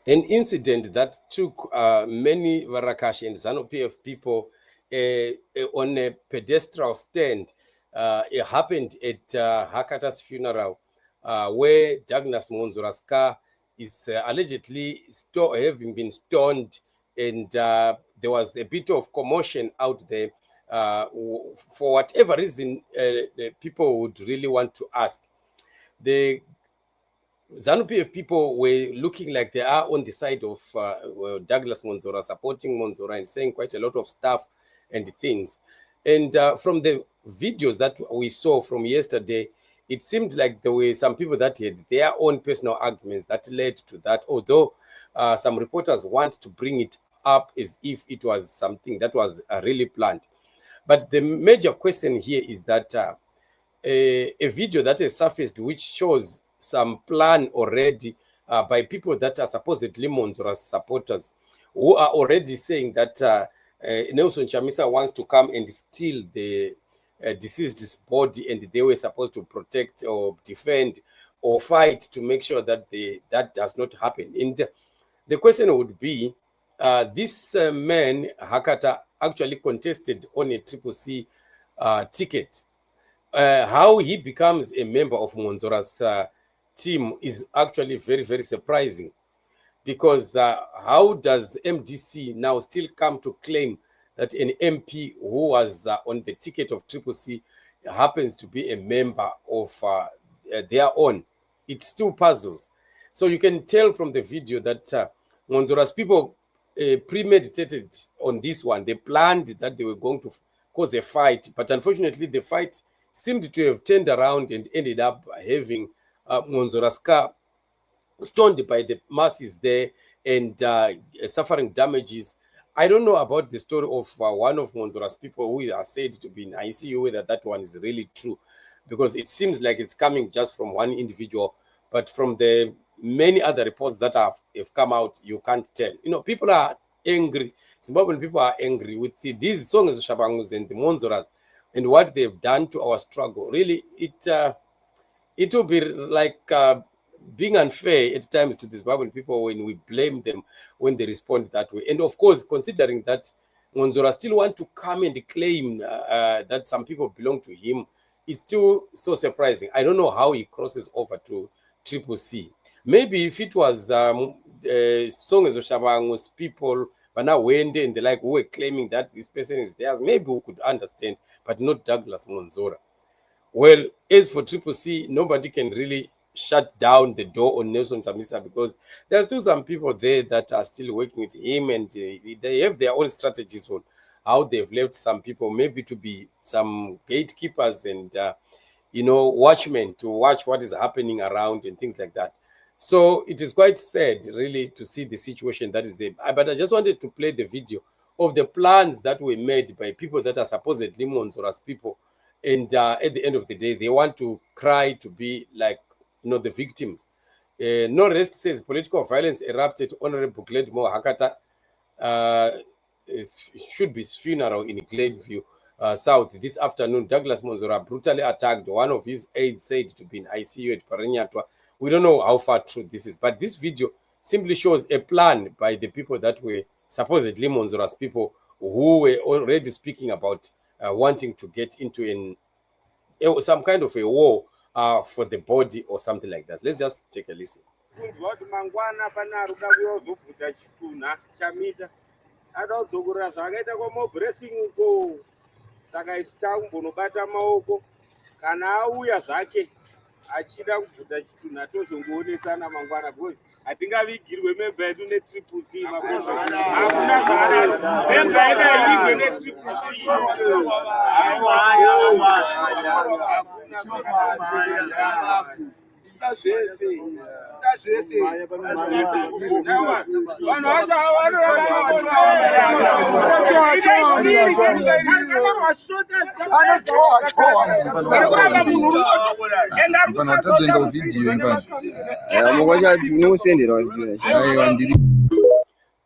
an incident that took many Varakash and ZANU-PF people on a pedestal stand. It happened at Hakata'S funeral, where Douglas Mwonzora'S car is allegedly having been stoned, and there was a bit of commotion out there. For whatever reason, the people would really want to ask. The ZANU-PF people were looking like they are on the side of Douglas Mwonzora, supporting Mwonzora and saying quite a lot of stuff and things. And from the videos that we saw from yesterday, it seemed like there were some people that had their own personal arguments that led to that, although some reporters want to bring it up as if it was something that was really planned. But the major question here is that a video that has surfaced which shows some plan already by people that are supposedly Mwonzora'S supporters, who are already saying that Nelson Chamisa wants to come and steal the deceased's body, and they were supposed to protect or defend or fight to make sure that that does not happen. And the question would be, this man, Hakata, actually contested on a CCC ticket. How he becomes a member of Mwonzora'S team is actually very, very surprising, because how does MDC now still come to claim that an MP who was on the ticket of CCC happens to be a member of their own? It still puzzles. So you can tell from the video that Mwonzora'S people premeditated on this one. They planned that they were going to cause a fight, but unfortunately the fight seemed to have turned around and ended up having Mwonzora'S car stoned by the masses there and suffering damages. I don't know about the story of one of Mwonzora'S people who are said to be in ICU, whether that one is really true, because it seems like it's coming just from one individual, but from the many other reports that have come out, you can't tell. You know, people are angry. Zimbabwean people are angry with these songs of Shabangus and the Mwonzora'S and what they've done to our struggle. Really, it will be like being unfair at times to the Zimbabwean people when we blame them when they respond that way. And of course, considering that Mwonzora still want to come and claim that some people belong to him, it's still so surprising. I don't know how he crosses over to CCC. Maybe if it was Songs of Shabangus people, but now Wende and the like, who were claiming that this person is theirs, maybe we could understand, but not Douglas Mwonzora. Well, as for CCC, nobody can really shut down the door on Nelson Chamisa, because there's still some people there that are still working with him, and they have their own strategies on how they've left some people maybe to be some gatekeepers and watchmen to watch what is happening around and things like that. So it is quite sad, really, to see the situation that is there. But I just wanted to play the video of the plans that were made by people that are supposedly Mwonzora'S people. And at the end of the day, they want to cry to be like, the victims. No Rest says political violence erupted. Honorable Gladmore Hakata should be funeral in Gladview South this afternoon. Douglas Mwonzora brutally attacked. One of his aides said to be in ICU at Paranyatwa. We don't know how far true this is, but this video simply shows a plan by the people that were supposedly Mwonzora'S people, who were already speaking about wanting to get into some kind of a war for the body or something like that. Let's just take a listen. Achida kubuda chituna tozongoonesa mangwana because atingavigirwe member yedu neCCC makosa hakuna zvakanaka member yedu igwe neCCC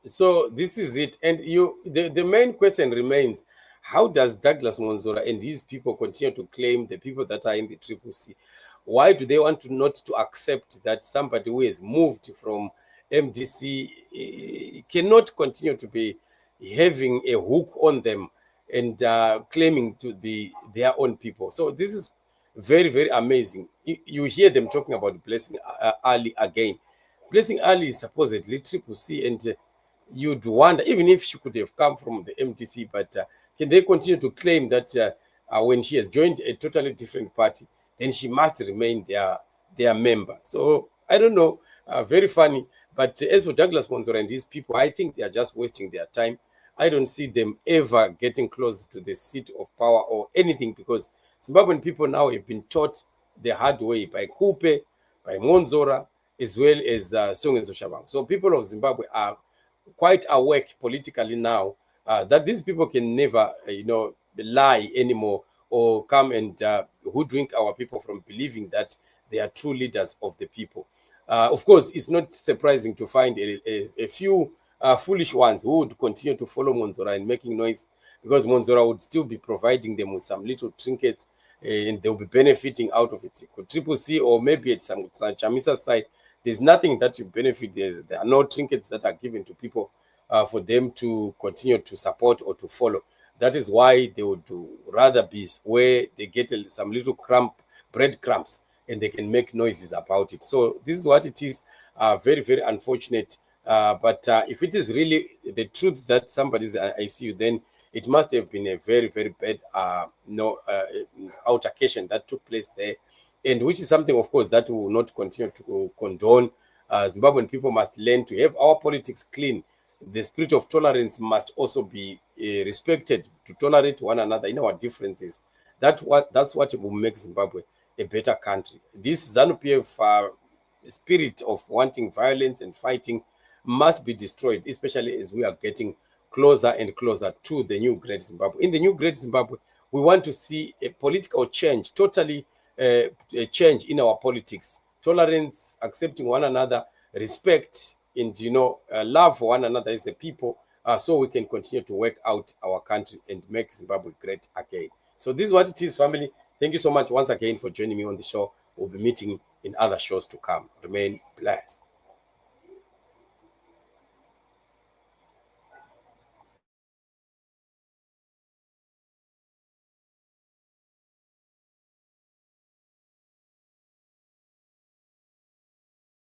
So this is it, and the main question remains: how does Douglas Mwonzora and his people continue to claim the people that are in the CCC? Why do they want not to accept that somebody who has moved from MDC cannot continue to be having a hook on them and claiming to be their own people. So this is very, very amazing. You hear them talking about Blessing Ali again. Blessing Ali is supposedly Triple C, and you'd wonder, even if she could have come from the MDC, but can they continue to claim that when she has joined a totally different party, then she must remain their member? So I don't know, very funny. But as for Douglas Mwonzora and his people, I think they are just wasting their time. I don't see them ever getting close to the seat of power or anything, because Zimbabwean people now have been taught the hard way by Kupe, by Mwonzora, as well as Songenzo Shabang. So people of Zimbabwe are quite awake politically now that these people can never, lie anymore or come and hoodwink our people from believing that they are true leaders of the people. Of course, it's not surprising to find a few foolish ones who would continue to follow Mwonzora and making noise, because Mwonzora would still be providing them with some little trinkets and they'll be benefiting out of it. Triple C or maybe at some Chamisa side, there's nothing that you benefit. There are no trinkets that are given to people for them to continue to support or to follow. That is why they would rather be where they get some little breadcrumbs and they can make noises about it. So this is what it is. Very, very unfortunate. But if it is really the truth that somebody's in ICU, then it must have been a very, very bad altercation that took place there, and which is something, of course, that we will not continue to condone. Zimbabwean people must learn to have our politics clean. The spirit of tolerance must also be respected, to tolerate one another in our differences. That's what will make Zimbabwe a better country. This ZANU-PF spirit of wanting violence and fighting must be destroyed, especially as we are getting closer and closer to the new Great Zimbabwe. In the new Great Zimbabwe, we want to see a political change, totally a change in our politics. Tolerance, accepting one another, respect, and love for one another as the people, so we can continue to work out our country and make Zimbabwe great again. So this is what it is, family. Thank you so much once again for joining me on the show. We'll be meeting in other shows to come. Remain blessed.